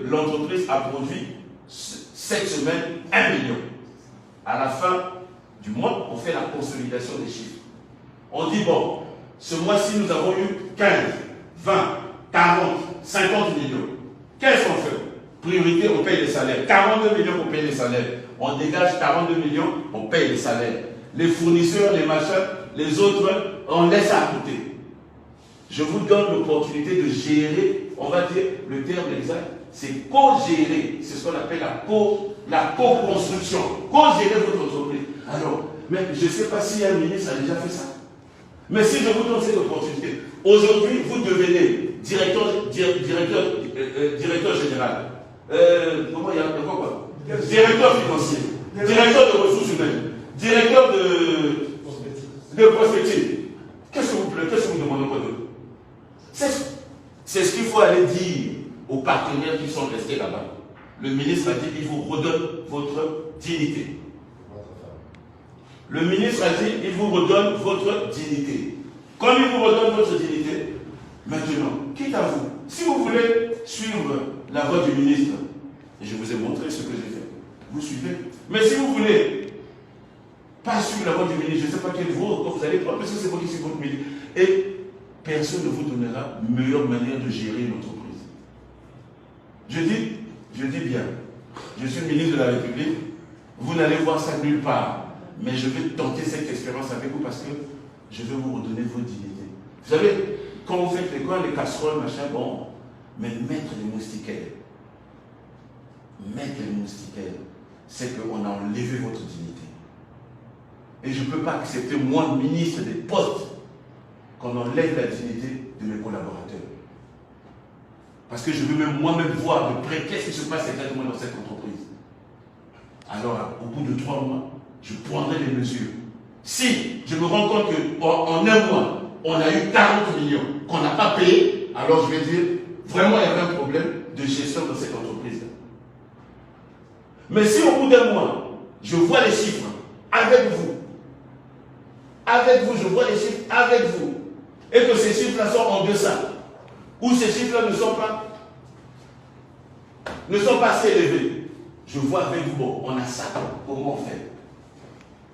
que l'entreprise a produit cette semaine 1 million. À la fin du mois, on fait la consolidation des chiffres. On dit, bon, ce mois-ci, nous avons eu 15, 20, 40, 50 millions. Qu'est-ce qu'on fait? Priorité, on paye les salaires. 42 millions, on paye les salaires. On dégage 42 millions, on paye les salaires. Les fournisseurs, les machins, les autres, on laisse à côté. Je vous donne l'opportunité de gérer, on va dire, le terme exact, c'est co-gérer. C'est ce qu'on appelle la co-construction. Co-gérer votre entreprise. Alors, mais je ne sais pas si un ministre a déjà fait ça. Mais si je vous donne cette opportunité, aujourd'hui, vous devenez directeur général. Comment il y a quoi? Directeur financier, directeur de ressources humaines, directeur de prospective. Qu'est-ce que vous demandez quoi d'autre? C'est ce qu'il faut aller dire aux partenaires qui sont restés là-bas. Le ministre a dit qu'il vous redonne votre dignité. Le ministre a dit qu'il vous redonne votre dignité. Comme il vous redonne votre dignité, maintenant, quitte à vous, si vous voulez suivre la voie du ministre, et je vous ai montré ce que j'ai fait, vous suivez. Mais si vous voulez pas suivre la voie du ministre, je ne sais pas quelle voie vous allez prendre, parce que c'est vous qui suivez votre ministre. Et personne ne vous donnera une meilleure manière de gérer une entreprise. Je dis bien, je suis ministre de la République, vous n'allez voir ça nulle part, mais je vais tenter cette expérience avec vous parce que je vais vous redonner votre dignité. Vous savez, quand vous faites les casseroles, machin, bon, mais mettre les moustiquaires, c'est qu'on a enlevé votre dignité. Et je ne peux pas accepter, moi, ministre des postes, qu'on enlève la dignité de mes collaborateurs. Parce que je veux même moi-même voir de près qu'est-ce qui se passe exactement dans cette entreprise. Alors, au bout de 3 mois, je prendrai les mesures. Si je me rends compte qu'en 1 mois, on a eu 40 millions qu'on n'a pas payé, alors je vais dire, vraiment, il y avait un problème de gestion dans cette entreprise-là. Mais si au bout d'1 mois, je vois les chiffres avec vous, je vois les chiffres avec vous, et que ces chiffres-là sont en deçà, ou ces chiffres-là ne sont pas assez élevés, je vois avec vous, bon, on a ça, comment on fait?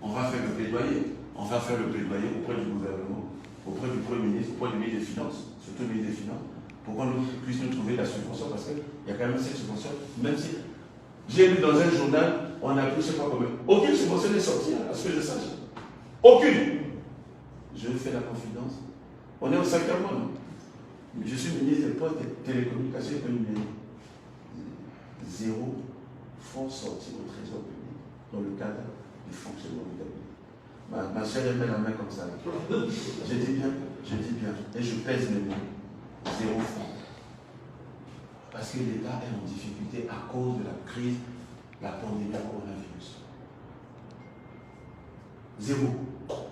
On va faire le plaidoyer. On va faire le plaidoyer auprès du gouvernement, auprès du Premier ministre, auprès du ministre des Finances, surtout le ministre des Finances, pour qu'on puisse nous trouver la subvention, parce qu'il y a quand même cette subvention, même si j'ai lu dans un journal, on a pris, je ne sais pas combien. Aucune subvention n'est sortie, à ce que je sache. Aucune. Je fais la confidence. On est au 5e mois, non? Je suis ministre des Postes, des Télécommunications et du numérique. 0 fonds sortis au Trésor public dans le cadre du fonctionnement du cabinet. Ma chère, elle met la main comme ça. Je dis bien, et je pèse mes mots. 0 francs. Parce que l'État est en difficulté à cause de la crise, la pandémie du coronavirus. 0.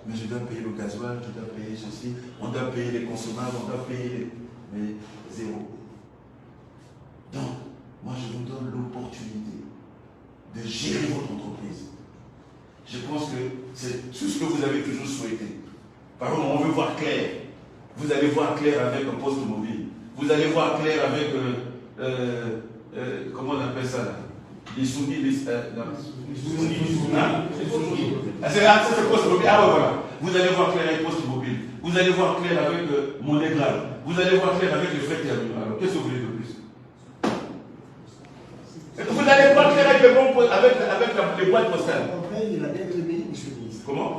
Mais je dois payer le gasoil, je dois payer ceci, on doit payer les consommables, on doit payer les... Mais 0. Donc, moi je vous donne l'opportunité de gérer votre entreprise. Je pense que c'est tout ce que vous avez toujours souhaité. Par exemple, on veut voir clair. Vous allez voir clair avec un poste mobile. Vous allez voir clair avec, comment on appelle ça là? Les soumis, c'est poste mobile. Ah ouais, voilà. Vous allez voir clair avec poste mobile. Vous allez voir clair avec monnaie grave. Vous allez voir clair avec les frais terminaux. Alors, qu'est-ce que vous voulez de plus? Vous allez voir clair avec les boîtes postales. On paye la dette EMI, monsieur le ministre. Comment?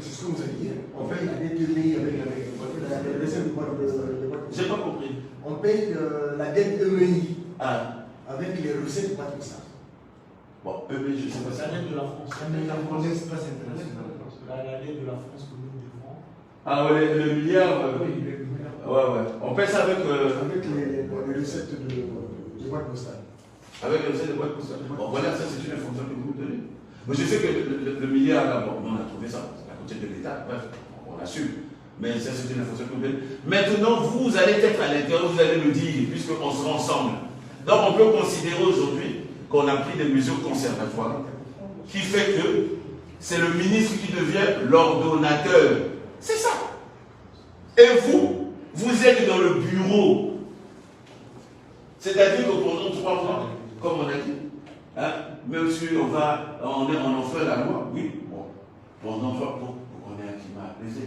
C'est ce que vous avez dit. On paye la dette EMI avec la recette de boîte postale. J'ai pas compris. On paye la dette EMI avec les recettes de boîte postale. Bon, EMI, je ne sais pas si. La dette de la France. La espace international. La dette de la France que nous devons. Ah ouais, le milliard. Oui, les milliards. Ouais. On paie ça avec. Avec les recettes de boîte postale. Avec les recettes de boîte postale. Bon, voilà, ça c'est une information que vous me donnez. Moi je sais que le milliard là, bon, on a trouvé ça, c'est à côté de l'État, bref, on assume. Mais ça c'est une information que vous me donnez. Maintenant, vous allez être à l'intérieur, vous allez le dire, puisqu'on sera ensemble. Donc on peut considérer aujourd'hui qu'on a pris des mesures conservatoires qui fait que c'est le ministre qui devient l'ordonnateur. C'est ça. Et vous êtes dans le bureau. C'est-à-dire que pendant 3 mois, qu'on va, on en fait la loi. Oui, bon, pendant pour qu'on ait un climat apaisé.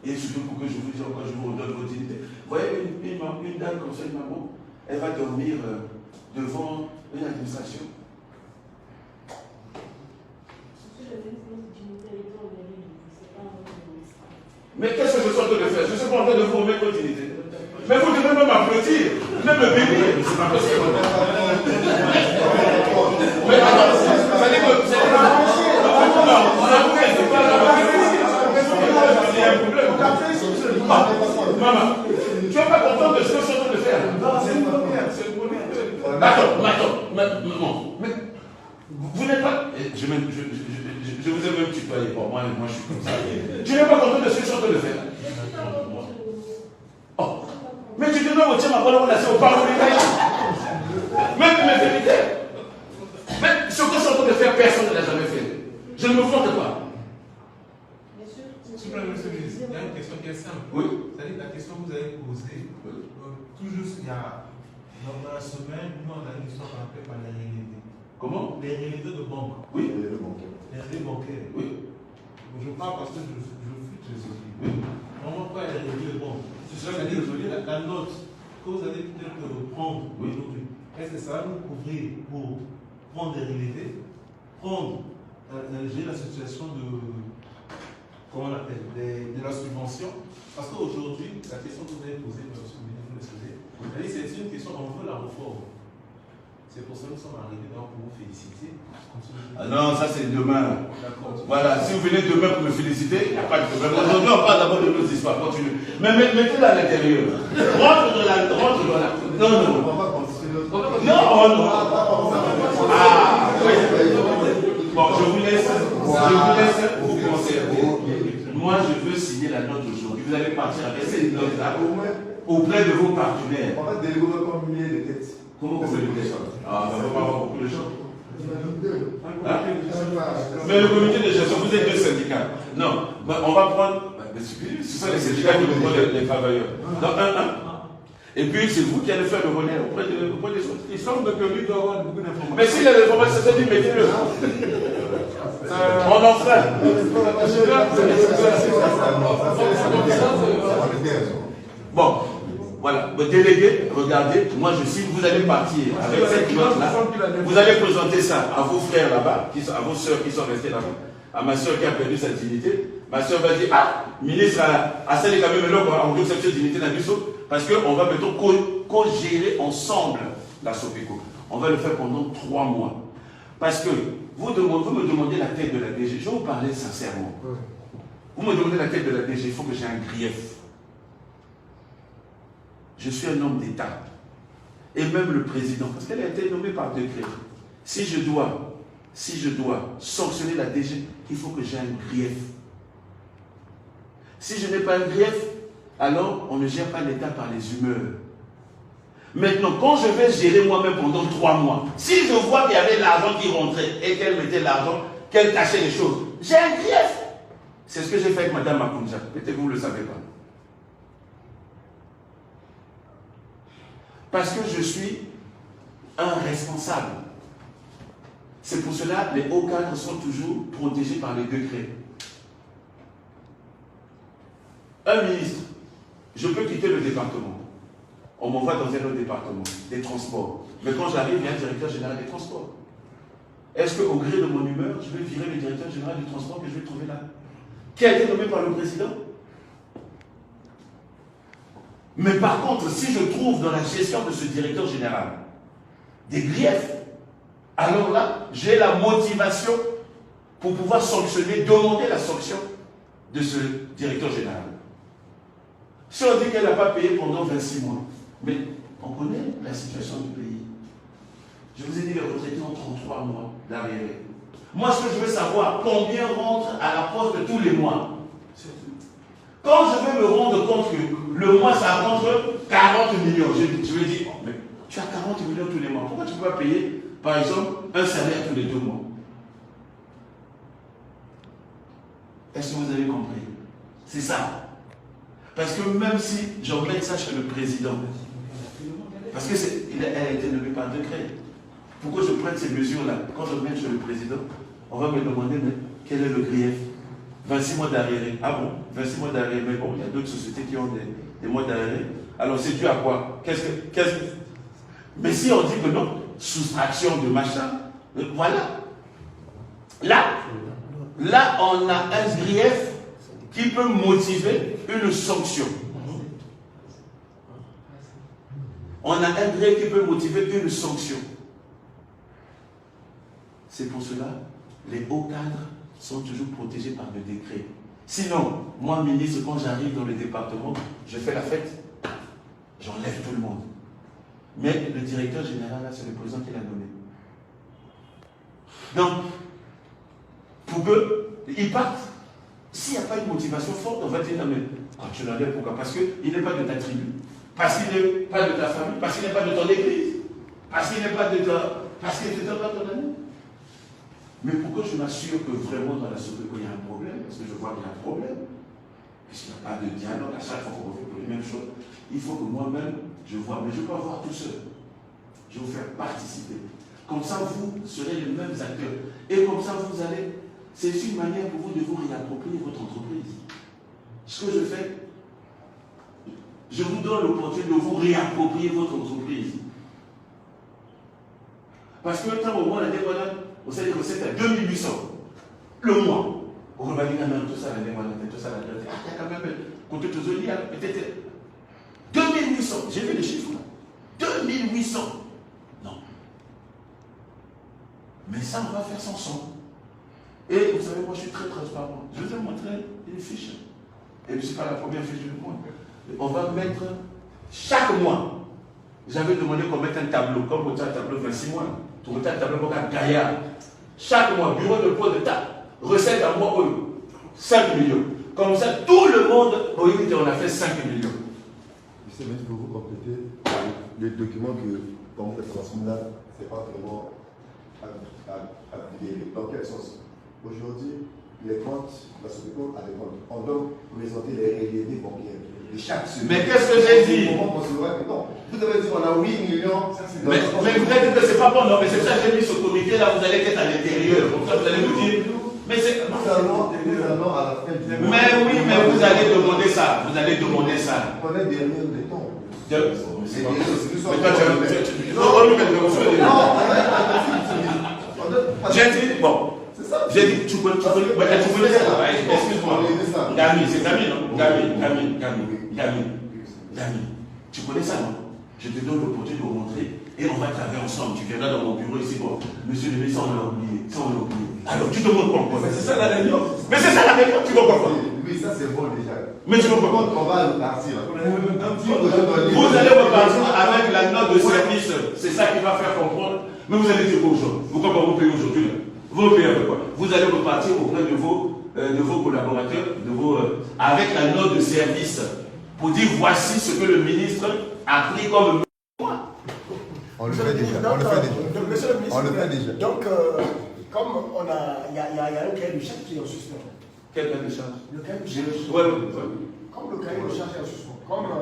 Et surtout pour que je vous dise encore, je vous redonne votre dignité. Vous voyez, une dame comme ça, une maman, elle va dormir devant une administration. Mais qu'est-ce que je suis en train de faire? Je suis pas en train de vous remettre votre dignité. Mais vous devez même applaudir, même me bénir. C'est pas possible. Mais attends, ça dit que c'est pas. Non, on a fait, c'est pas la. Il y a un problème. Maman, tu n'es pas content de ce que je suis en train de faire? Non, c'est une première, c'est une première. Attends, mais vous n'êtes pas. Je vous ai même tutoyé. Bon, moi je suis comme ça. Tu n'es pas content de ce que je suis en train de faire? Oh. Mais tu te dois au ma parole, on a fait au parlement. Même mes vérités. Mais ce que je suis en train de faire, personne ne l'a jamais fait. Je ne me fronte pas. S'il vous plaît, monsieur le ministre, il y a une question qui est simple. Oui. C'est-à-dire la question que vous avez posée, tout juste il y a, dans la semaine, nous on a une histoire qu'on appelle par les réalités. Comment? Les réalités de banque. Oui. Les réalités bancaires. Oui. Je parle parce que je fais trésorier. Oui. Comment pas les réalités de banque? C'est-à-dire la note que vous allez peut-être prendre aujourd'hui, est-ce que ça va nous couvrir pour prendre des réalités, gérer la situation de, comment on appelle, de la subvention? Parce qu'aujourd'hui, la question que vous avez posée, monsieur le ministre, c'est une question, on veut la réforme. C'est pour ça que nous sommes arrivés donc pour vous féliciter. Ah non, ça c'est demain. Voilà, si vous venez demain pour me féliciter, il n'y a pas de problème. Aujourd'hui, on parle d'abord de nos histoires. Continue. Mais mettez-la à l'intérieur. Rentre dans la. Non, non. Non, ah, oui. Bon, je vous laisse vous conserver. Moi, je veux signer la note aujourd'hui. Vous allez partir avec cette note-là auprès de vos partenaires. On va déléguer comme milliers de têtes. Comment vous faites ça? Ah, ça ne va pas avoir beaucoup de gens. Hein? Mais le comité de gestion, vous êtes deux syndicats. Non, on va prendre. C'est ça les syndicats qui nous prennent les travailleurs. Donc, et puis, c'est vous qui allez faire le relais auprès des autres. Il semble que lui doit avoir beaucoup d'informations. Mais s'il a des informations, c'est dit, mettez-le. On en fait. Bon. Voilà, le délégué, regardez, moi je signe, vous allez partir avec cette note-là, vous allez présenter ça à vos frères là-bas, à vos soeurs qui sont restées là-bas, à ma soeur qui a perdu sa dignité. Ma soeur va dire, ah, ministre, à celle quand même là, on veut cette dignité dans le parce qu'on va plutôt co-gérer ensemble la Sopeco. On va le faire pendant 3 mois. Parce que vous me demandez la tête de la DG, je vais vous parler sincèrement. Vous me demandez la tête de la DG, il faut que j'ai un grief. Je suis un homme d'État. Et même le président, parce qu'elle a été nommée par décret. Si je dois sanctionner la DG, il faut que j'ai un grief. Si je n'ai pas un grief, alors on ne gère pas l'État par les humeurs. Maintenant, quand je vais gérer moi-même pendant 3 mois, si je vois qu'il y avait l'argent qui rentrait et qu'elle mettait l'argent, qu'elle cachait les choses, j'ai un grief. C'est ce que j'ai fait avec Mme Makounja. Peut-être que vous ne le savez pas. Parce que je suis un responsable. C'est pour cela que les hauts cadres sont toujours protégés par les décrets. Un ministre, je peux quitter le département. On m'envoie dans un autre département, des transports. Mais quand j'arrive, il y a un directeur général des transports. Est-ce qu'au gré de mon humeur, je vais virer le directeur général du transport que je vais trouver là? Qui a été nommé par le président? Mais par contre, si je trouve dans la gestion de ce directeur général des griefs, alors là, j'ai la motivation pour pouvoir sanctionner, demander la sanction de ce directeur général. Si on dit qu'elle n'a pas payé pendant 26 mois, mais on connaît la situation du pays. Je vous ai dit, les retraités ont 33 mois d'arriéré. Moi, ce que je veux savoir, combien rentre à la poste tous les mois? Quand je vais me rendre compte que le mois, ça rentre 40 millions, je vais dire, oh, mais tu as 40 millions tous les mois, pourquoi tu ne peux pas payer, par exemple, un salaire tous les 2 mois? Est-ce que vous avez compris? C'est ça. Parce que même si j'emmène ça chez le président, parce qu'elle a été nommée par décret, pour que je prenne ces mesures-là. Quand je viens chez le président, on va me demander, mais quel est le grief? 26 mois d'arriéré. Ah bon? 26 mois d'arriéré. Mais bon, il y a d'autres sociétés qui ont des mois d'arriéré. Alors c'est dû à quoi? Mais si on dit que non, soustraction de machin, voilà. Là, on a un grief qui peut motiver une sanction. On a un grief qui peut motiver une sanction. C'est pour cela, les hauts cadres sont toujours protégés par le décret. Sinon, moi, ministre, quand j'arrive dans le département, je fais la fête, j'enlève tout le monde. Mais le directeur général, là, c'est le président qui l'a nommé. Donc, pour qu'ils partent, s'il n'y a pas une motivation forte, on va dire, non mais, quand tu l'enlèves, pourquoi? Parce qu'il n'est pas de ta tribu, parce qu'il n'est pas de ta famille, parce qu'il n'est pas de ton église, parce qu'il n'est pas de ton ami. Mais pourquoi je m'assure que vraiment dans la société, il y a un problème? Parce que je vois qu'il y a un problème. Puisqu'il n'y a pas de dialogue, à chaque fois qu'on refait pour les mêmes choses, il faut que moi-même, je vois, mais je ne peux pas voir tout seul. Je vais vous faire participer. Comme ça, vous serez les mêmes acteurs. Et comme ça, vous allez... C'est une manière pour vous de vous réapproprier votre entreprise. Ce que je fais, je vous donne l'opportunité de vous réapproprier votre entreprise. Parce que tant au moins, la démonade, vous savez que c'est à 2800 le mois. On va dire, non, tout ça, la démonade, tout ça, la démonade. Ah, il y a quand même, côté tout il y a peut-être 2800. J'ai vu les chiffres là. 2800. Non. Mais ça, on va faire sans son. Et vous savez, moi, je suis très transparent. Je vous ai montré une fiche. Et ce n'est pas la première fiche du mois. On va mettre chaque mois. J'avais demandé qu'on mette un tableau, comme on a un tableau 26 mois. Tout un tableau comme un gaillard. Chaque mois, bureau de pôt de table. Recette à mois, 5 millions. Comme ça, tout le monde, on a fait 5 millions. Je sais, mais pour vous compléter, le document que, quand vous faites transmis là, ce n'est pas vraiment appliqué. Dans quel sens? Aujourd'hui, les comptes, la société a des comptes. On doit présenter les réalités bancaires de chaque semaine. Mais qu'est-ce que j'ai dit? Non, vous devez dire on a 8 millions. Mais vous avez dit que c'est pas bon, non, mais c'est ça que j'ai mis ce comité là, vous allez être à l'intérieur. Comme ça, vous allez vous dire. Mais c'est. Nous allons à la fin du mois. Mais oui, mais vous allez demander ça. Vous allez demander ça. On est derrière des temps. C'est Non, j'ai dit, bon. J'ai dit, tu connais ça. Excuse-moi. Gami, c'est Gami, non? Gami. Tu connais ça, non? Je te donne l'opportunité de vous montrer et on va travailler ensemble. Tu viendras dans mon bureau ici. Bon, monsieur le ministre, on l'a oublié. Alors, tu te montres pourquoi? Mais c'est ça la réunion. Mais c'est ça la réunion, tu comprends pas? Oui, ça c'est bon déjà. Mais tu comprends pas? On va repartir. Vous allez repartir avec la note de service. C'est ça qui va faire comprendre. Mais vous allez dire aujourd'hui. Vous comprenez, vous payez aujourd'hui. Vous payez avec quoi? Vous allez repartir auprès de vos collaborateurs, avec la note de service, pour dire voici ce que le ministre a pris comme. On le fait déjà. Monsieur le ministre, On le fait déjà. Donc, comme il y a un cahier de charge qui est en suspens. Quel cahier de charge? Le cahier de charge. Oui. Comme le cahier de charge est en suspens, comme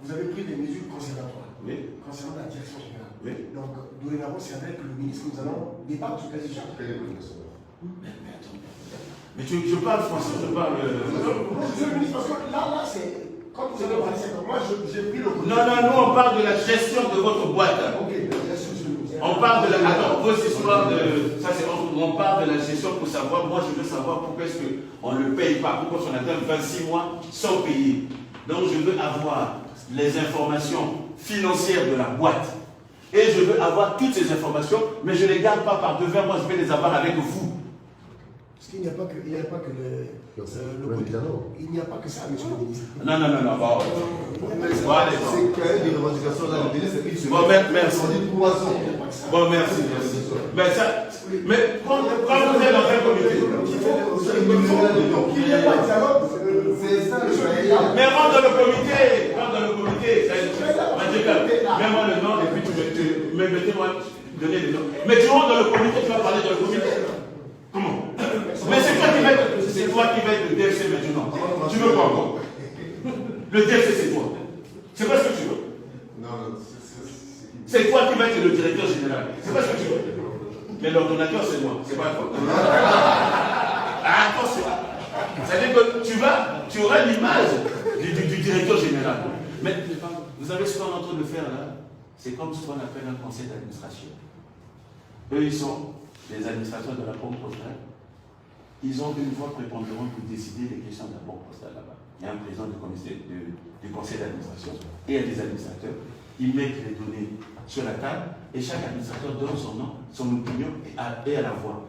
vous avez pris des mesures conservatoires concernant la direction générale. Oui. Donc, dorénavant, c'est avec le ministre que nous allons débattre sur le cahier de charge. Mais attends. Mais je parle français, je parle. Monsieur le ministre, parce que là, c'est. Comme vous avez parlé, c'est comme moi, j'ai pris le. Non, nous on parle de la gestion de votre boîte. Ok, la gestion du ministère. On parle de la. Attends, vos histoires de. Ça, c'est on parle de la gestion pour savoir. Moi, je veux savoir pourquoi est-ce qu'on ne le paye pas. Pourquoi on atteint 26 mois sans payer. Donc, je veux avoir les informations financières de la boîte. Et je veux avoir toutes ces informations, mais je ne les garde pas par devers. Moi, je vais les avoir avec vous. Parce qu'il n'y a pas que le il n'y a pas que ça, monsieur le ministre. Non. Bon. C'est quand même des revendications là. Le ministre, c'est une semaine. Bon, merci. On dit poisson. Bon, merci. Mais quand vous êtes dans un comité. Qu'il n'y ait pas de dialogue, c'est ça le Mais rentre dans le comité. Mets-moi le nom et puis mettez-moi, donnez le nom. Mais tu rentres dans le comité, tu vas parler dans le comité. Comment? Mais c'est toi qui vas être le DFC maintenant. Tu veux quoi encore? Le DFC, c'est toi. C'est pas ce que tu veux. Non. C'est toi qui vas être le directeur général. C'est pas ce que tu veux. Mais l'ordonnateur, c'est moi. C'est pas toi. Attention. C'est-à-dire que tu auras l'image du directeur général. Mais vous savez ce qu'on est en train de faire là? C'est comme ce qu'on appelle un conseil d'administration. Eux, ils sont les administrateurs de la banque postale. Ils ont une voix prépondérante pour décider des questions de la banque postale là-bas. Il y a un président du conseil d'administration et il y a des administrateurs. Ils mettent les données sur la table et chaque administrateur donne son nom, son opinion et à la voix.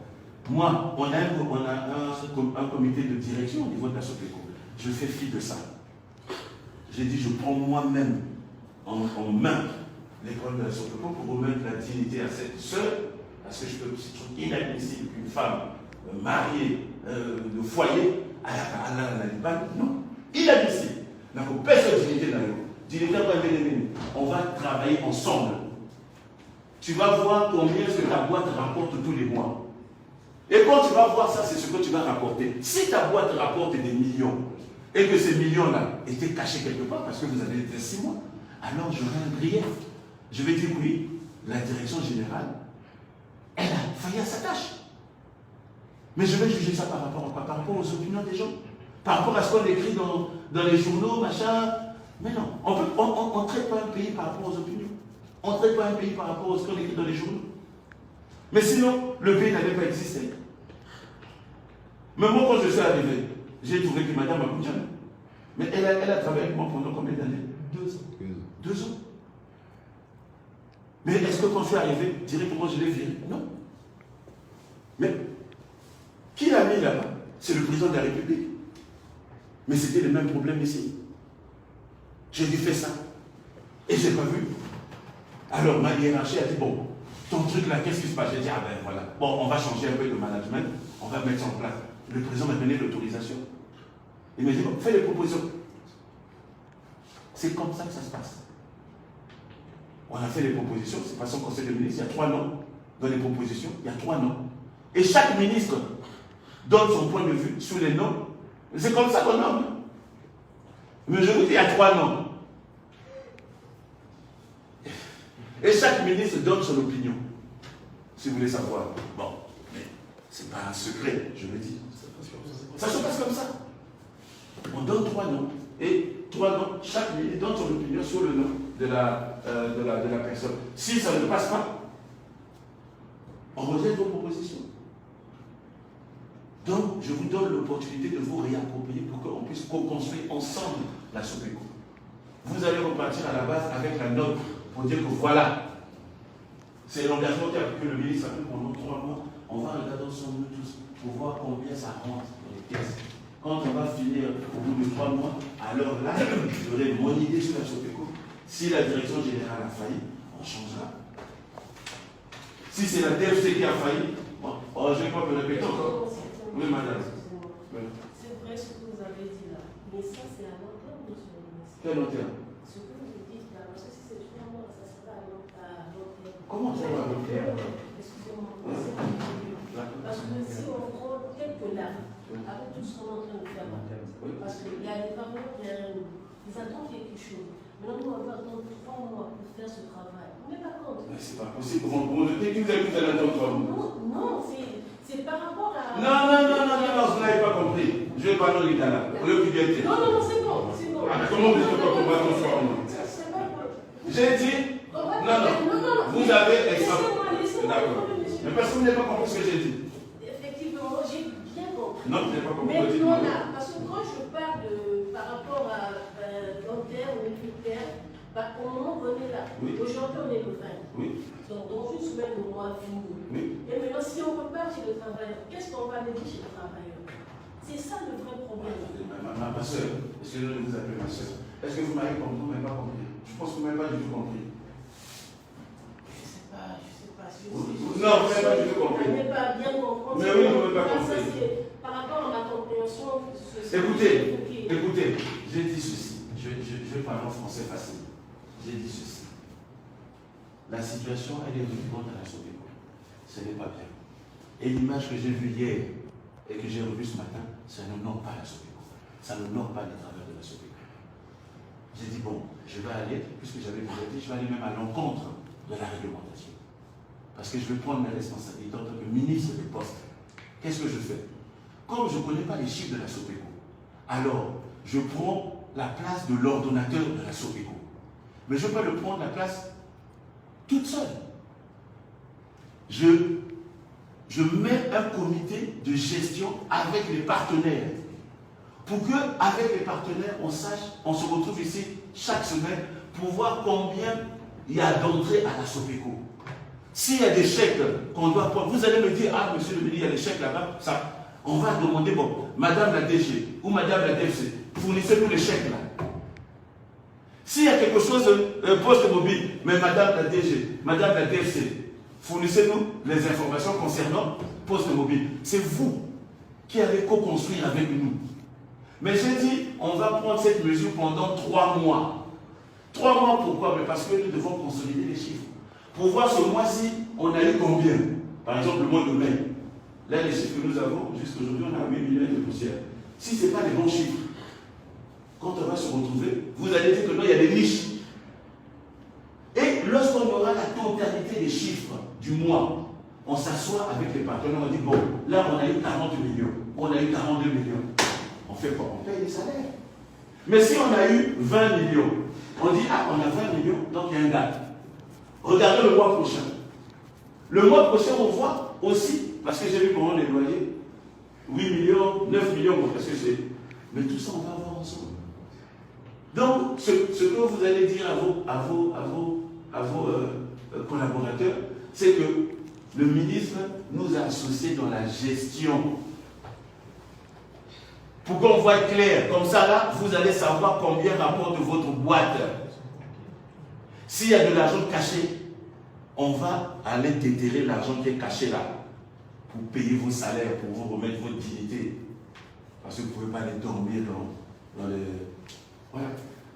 Moi, on a un comité de direction au niveau de la SOPECO. Je fais fi de ça. J'ai dit, je prends moi-même en main l'école de la SOPECO pour remettre la dignité à cette sœur, parce que je trouve inadmissible qu'une femme mariée de foyer à la Liban, non. Inadmissible. Donc, personne dignité dans le on va travailler ensemble. Tu vas voir combien est-ce que ta boîte rapporte tous les mois. Et quand tu vas voir ça, c'est ce que tu vas rapporter. Si ta boîte rapporte des millions, et que ces millions-là étaient cachés quelque part parce que vous avez été 6 mois, alors j'aurai un grief. Je vais dire oui, la direction générale, elle a failli à sa tâche. Mais je vais juger ça par rapport à quoi? Par rapport aux opinions des gens. Par rapport à ce qu'on écrit dans les journaux, machin. Mais non, on ne traite pas un pays par rapport aux opinions. On ne traite pas un pays par rapport à ce qu'on écrit dans les journaux. Mais sinon, le pays n'avait pas existé. Mais moi, quand je suis arrivé, j'ai trouvé que madame Aboudjan, mais elle a travaillé avec moi pendant combien d'années? 2 ans. 2 ans. Mais est-ce que quand je suis arrivé, directement je l'ai viré? Non. Mais qui l'a mis là-bas? C'est le président de la République. Mais c'était le même problème ici. J'ai dû faire ça. Et je n'ai pas vu. Alors ma hiérarchie a dit, bon, ton truc là, qu'est-ce qui se passe? J'ai dit, ah ben voilà. Bon, on va changer un peu de management, on va mettre ça en place. Le président m'a donné l'autorisation. Il m'a dit, bon, fais les propositions. C'est comme ça que ça se passe. On a fait les propositions, c'est passé au conseil de ministres, il y a 3 noms dans les propositions, il y a 3 noms. Et chaque ministre donne son point de vue sur les noms. C'est comme ça qu'on nomme. Mais je vous dis, il y a 3 noms. Et chaque ministre donne son opinion. Si vous voulez savoir. Bon, mais ce n'est pas un secret, je le dis. Ça se passe comme ça. On donne 3 noms. Et 3 noms, chaque ministre donne son opinion sur le nom de la personne. Si ça ne passe pas, on rejette vos propositions. Donc, je vous donne l'opportunité de vous réapproprier pour qu'on puisse co-construire ensemble la SOPECO. Vous allez repartir à la base avec la note pour dire que voilà, c'est l'engagement que le ministre a pris pendant 3 mois. On va regarder ensemble nous tous pour voir combien ça rentre dans les caisses. Quand on va finir au bout de 3 mois, alors là, j'aurai mon idée sur la SOPECO. Si la direction générale a failli, on changera. Si c'est la DFC qui a failli, bon, je ne vais pas me répéter encore. Oui, madame. C'est vrai ce que vous avez dit là. Mais ça, c'est à long terme, monsieur le ministre. Quel long terme? Ce que vous dites là, parce que si c'est 3 mois, ça sera à long terme. Comment ça va à long terme? Excusez-moi. Parce que si on prend quelques lames, avec tout ce qu'on est en train de faire, parce qu'il y a des parents derrière nous, ils attendent quelque chose. Maintenant, nous, on va attendre 3 mois pour faire ce travail. On n'est pas contre. Mais c'est pas possible. Vous me dites que vous allez attendre 3 mois. Non, c'est par rapport à. Non, vous n'avez pas compris. Je vais parler au Ghana. Au lieu de Non, c'est bon. Comment vous dites qu'on va attendre 3 mois? J'ai dit. Non. Vous avez extra. D'accord. Mais parce que vous n'avez pas compris ce que j'ai dit. Effectivement, j'ai bien compris. Non, vous n'avez pas compris. Maintenant, là, parce que quand je parle par rapport à dentaire ou militaire, au moment qu'on est là, aujourd'hui on est le 20. Oui. Donc dans une semaine, le mois fini. Oui. Et maintenant, si on repart chez le travailleur, qu'est-ce qu'on va dire chez le travailleur? C'est ça le vrai problème. Ma soeur, est-ce que je vous appelle ma soeur? Est-ce que vous m'avez compris? Vous m'avez pas compris? Je pense que vous m'avez pas du tout compris. Je sais pas. Non, vous n'avez pas du tout compris. Je n'ai pas bien compris. Mais oui, vous n'avez pas compris. Par rapport à ma compréhension. Écoutez, j'ai dit ceci. Je vais parler en français facile. J'ai dit ceci. La situation, elle est récurrente à la SOPECO. Ce n'est pas bien. Et l'image que j'ai vue hier et que j'ai revue ce matin, ça n'honore pas la SOPECO. Ça n'honore pas les travailleurs de la SOPECO. J'ai dit, bon, je vais aller, puisque j'avais déjà dit, je vais aller même à l'encontre de la réglementation. Parce que je vais prendre mes responsabilités en tant que ministre des Postes. Qu'est-ce que je fais? Comme je ne connais pas les chiffres de la SOPECO, alors je prends la place de l'ordonnateur de la SOPECO. Mais je peux le prendre la place toute seule. Je mets un comité de gestion avec les partenaires pour qu'avec les partenaires, on sache, on se retrouve ici chaque semaine pour voir combien il y a d'entrées à la SOPECO. S'il y a des chèques qu'on doit prendre, vous allez me dire, ah monsieur le ministre, il y a des chèques là-bas, ça. On va demander, bon, madame la DG ou madame la DFC, fournissez-nous les chèques là. S'il y a quelque chose, poste mobile, mais madame la DG, madame la DFC, fournissez-nous les informations concernant poste mobile. C'est vous qui avez co-construire avec nous. Mais j'ai dit, on va prendre cette mesure pendant 3 mois. 3 mois pourquoi? Mais parce que nous devons consolider les chiffres. Pour voir ce mois-ci, on a eu combien? Par exemple, le mois de mai. Là, les chiffres que nous avons, jusqu'aujourd'hui, on a 8 millions de poussières. Si ce n'est pas les bons chiffres, quand on va se retrouver, vous allez dire que non, il y a des niches. Et lorsqu'on aura la totalité des chiffres du mois, on s'assoit avec les partenaires, on dit, bon, là, on a eu 40 millions, on a eu 42 millions. On fait quoi? On paye les salaires. Mais si on a eu 20 millions, on dit, ah, on a 20 millions, donc il y a un gap. Regardez le mois prochain. Le mois prochain, on voit aussi, parce que j'ai vu comment les loyers, 8 millions, 9 millions, bon, parce que c'est... Mais tout ça, on va voir ensemble. Donc, ce que vous allez dire à vos collaborateurs, c'est que le ministre nous a associés dans la gestion. Pour qu'on voit clair, comme ça là, vous allez savoir combien rapporte votre boîte. S'il y a de l'argent caché, on va aller déterrer l'argent qui est caché là, pour payer vos salaires, pour vous remettre votre dignité. Parce que vous ne pouvez pas aller dormir dans les... Voilà.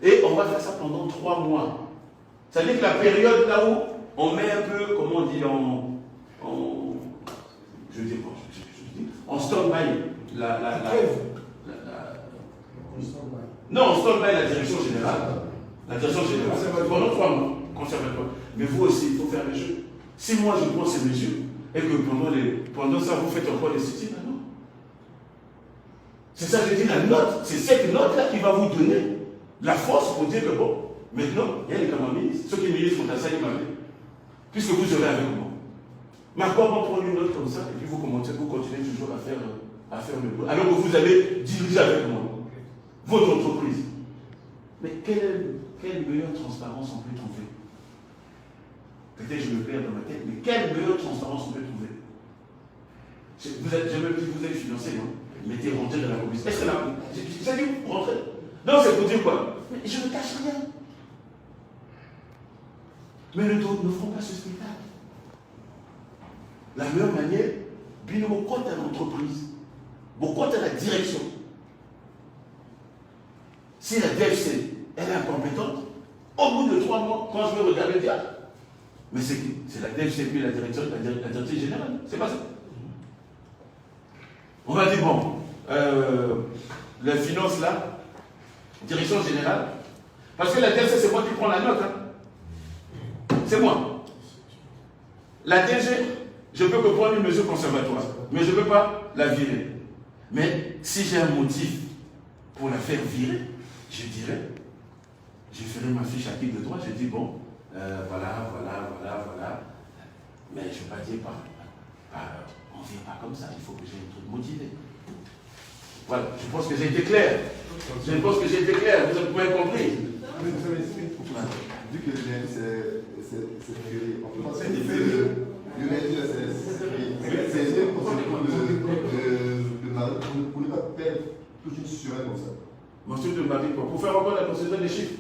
Et on va faire ça pendant 3 mois. C'est-à-dire que la période là où on met un peu, comment on dit, je dis quoi, en stand-by non, on stand-by la direction générale. La direction générale, pendant 3 mois, conservatoire. Mais vous aussi, il faut faire les jeux. Si moi je prends ces mesures, et que pendant ça vous faites encore des sites, non. C'est ça que je dis, la note, c'est cette note-là qui va vous donner la force pour dire que bon, maintenant, il y a les camarades, ceux qui militent font ça, puisque vous serez avec moi. Mais à quoi on prend une note comme ça, et puis vous continuez toujours à faire le boulot, alors que vous allez diriger avec moi votre entreprise. Mais quelle meilleure transparence on peut trouver? Peut-être que je me perds dans ma tête, mais quelle meilleure transparence on peut trouver? Vous êtes financé, non? Mettez rentrer dans la commission. Est-ce que j'ai dit rentrer? Non, c'est pour dire quoi? Mais je ne cache rien. Mais ne ferons pas ce spectacle. La meilleure manière, bien au compte à l'entreprise, au compte à la direction. Si la DFC, elle est incompétente, au bout de 3 mois, quand je vais regarder, dire, mais c'est la DFC puis la direction générale, c'est pas ça. On va dire, bon, la finance là, direction générale, parce que la DFC, c'est moi qui prends la note. Hein. C'est moi. La DG, je peux que prendre une mesure conservatoire, mais je ne peux pas la virer. Mais si j'ai un motif pour la faire virer, je dirais, je ferai ma fiche à qui de droit, je dis, bon, voilà. Mais je ne vais pas dire, on ne vient pas comme ça, il faut que j'ai un truc motivé. Voilà, je pense que j'ai été clair. Vous avez compris. Vu que le lundi c'est férié, on peut penser que le lundi c'est bien pour ne pas perdre toute une surelle comme ça. Monsieur de Marie, pour faire encore la procédure des chiffres.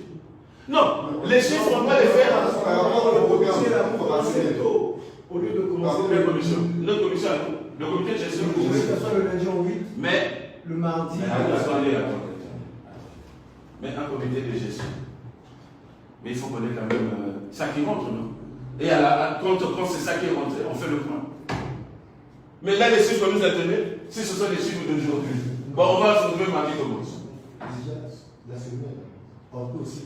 Non, les chiffres, on va les faire. Au lieu de commencer la commission. Notre commission, le comité de gestion. Que ce soit le lundi en 8, mais le mardi. Mais un comité de gestion. Mais il faut connaître quand même ça qui rentre, non? Et quand c'est ça qui est rentré, on fait le point. Mais là, les chiffres que nous avons donnés, si ce sont les chiffres d'aujourd'hui, bon, on va se retrouver mardi comme ça. Déjà, la semaine, on peut aussi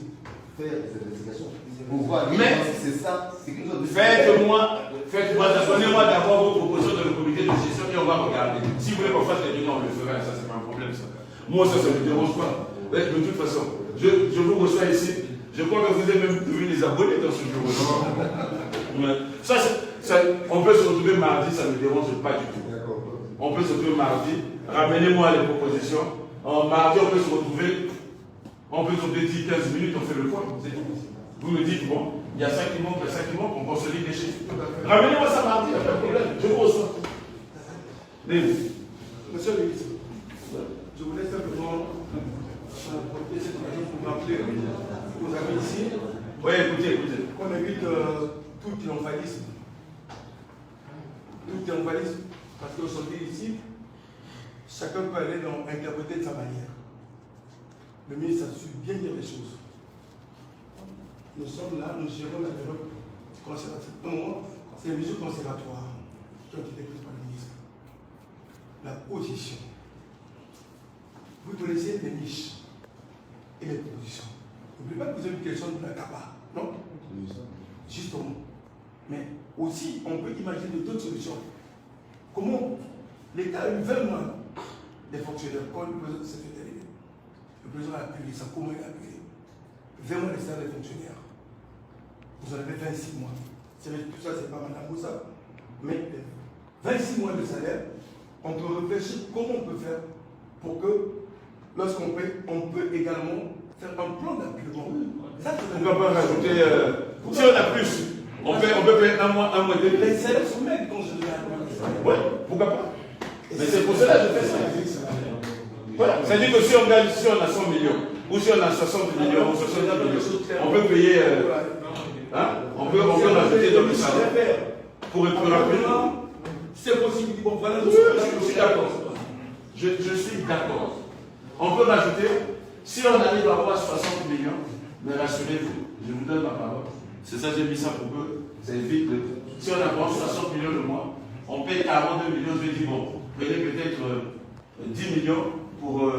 faire des investigations pour voir si c'est ça, c'est quelque chose de... Donnez-moi d'abord vos propositions dans le comité de gestion et on va regarder. Si vous voulez qu'on fasse les réunions, on le fera, ça c'est pas un problème ça. Moi ça ne me dérange pas. De toute façon, je vous reçois ici. Je crois que vous êtes même devenus des abonnés dans ce bureau. On peut se retrouver mardi, ça ne me dérange pas du tout. On peut se retrouver mardi, ramenez-moi les propositions. Mardi, on peut se retrouver 10, 15 minutes, on fait le point. Vous me dites, bon, il y a ça qui manque, on consolide les chiffres. Ramenez-moi ça mardi, il n'y a pas de problème, je vous reçois. Monsieur le ministre, je voulais simplement apporter cette occasion pour rappeler aux amis ici. Oui, écoutez. Qu'on évite tout triomphalisme. Tout triomphalisme, parce qu'aujourd'hui ici, chacun peut aller interpréter de sa manière. Le ministre a su bien dire les choses. Nous sommes là, nous gérons la période conservatoire. Pour moi, c'est les mesures conservatoires qui ont été prises par le ministre. La position. Vous connaissez les niches et les propositions. N'oubliez pas que vous avez une question de la CAPA, non? Justement. Mais aussi, on peut imaginer d'autres solutions. Comment l'État a eu 20 mois des fonctionnaires quand le président s'est fait élever. Le président a appuyé ça, comment il a appuyé? 20 mois de salaire des fonctionnaires. Vous en avez 26 mois. Tout ça, c'est pas Mme Moussa. Mais 26 mois de salaire, on peut réfléchir comment on peut faire pour que, lorsqu'on paye, on peut également faire un plan d'apurement. Pourquoi pas rajouter. Si on a plus, on peut payer un mois et demi. Les salaires sont maigres quand je dis. Oui, pourquoi pas? Mais c'est pour cela que je fais ça. Voilà. C'est-à-dire que si on a 100 millions, ou si on a 60 millions, ou 70 millions, on peut payer. On peut rajouter dans le salaire pour être plus rapidement. C'est possible. Bon, voilà, je suis d'accord. Je suis d'accord. On peut rajouter, si on arrive à avoir 60 millions, mais rassurez-vous, je vous donne ma parole. C'est ça, j'ai mis ça pour que ça évite. Si on a 60 millions le mois, on paye 42 millions, je dis bon, prenez peut-être 10 millions pour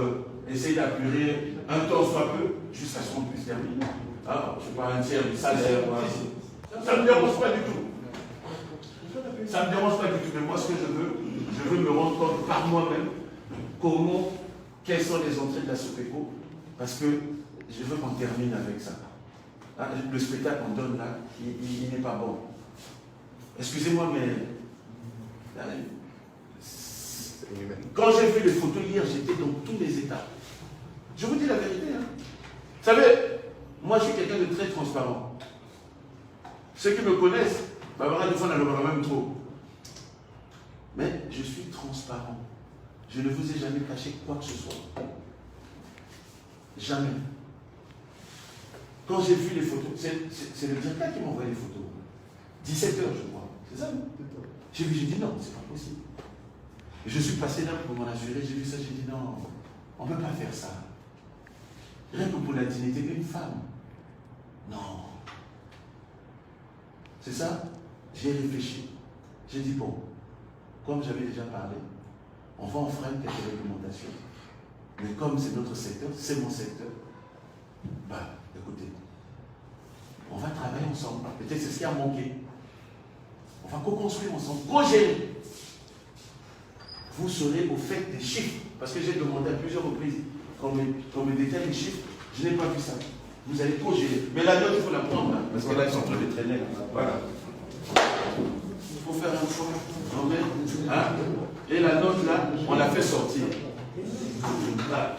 essayer d'apurer un temps soit peu, jusqu'à ce qu'on puisse terminer. Je ne sais pas, un tiers du salaire. Ça ne me dérange pas du tout. Ça ne me dérange pas du tout, mais moi ce que je veux me rendre compte par moi-même quelles sont les entrées de la Sopeco, parce que je veux qu'on termine avec ça. Le spectacle qu'on donne là, il n'est pas bon. Excusez-moi, mais quand j'ai vu les photos hier, j'étais dans tous les états. Je vous dis la vérité. Vous savez, moi je suis quelqu'un de très transparent. Ceux qui me connaissent, des fois on en aura même trop. Mais je suis transparent. Je ne vous ai jamais caché quoi que ce soit. Jamais. Quand j'ai vu les photos, c'est le directeur qui m'a envoyé les photos. 17h, je crois. C'est ça, non? J'ai dit non, c'est pas possible. Je suis passé là pour m'en assurer, j'ai vu ça, j'ai dit non, on ne peut pas faire ça. Rien que pour la dignité d'une femme. Non. C'est ça? J'ai réfléchi. J'ai dit bon, comme j'avais déjà parlé, on va enfreindre quelques réglementations. Mais comme c'est notre secteur, c'est mon secteur, écoutez, on va travailler ensemble. Peut-être c'est ce qui a manqué. On va co-construire ensemble, co-gérer. Vous serez au fait des chiffres. Parce que j'ai demandé à plusieurs reprises qu'on me détaille les chiffres. Je n'ai pas vu ça. Vous allez co-gérer. Mais la note, il faut la prendre là. Parce que là, ils sont en train de traîner. Voilà. Il faut faire un choix. Et la note là, on l'a fait sortir. Voilà.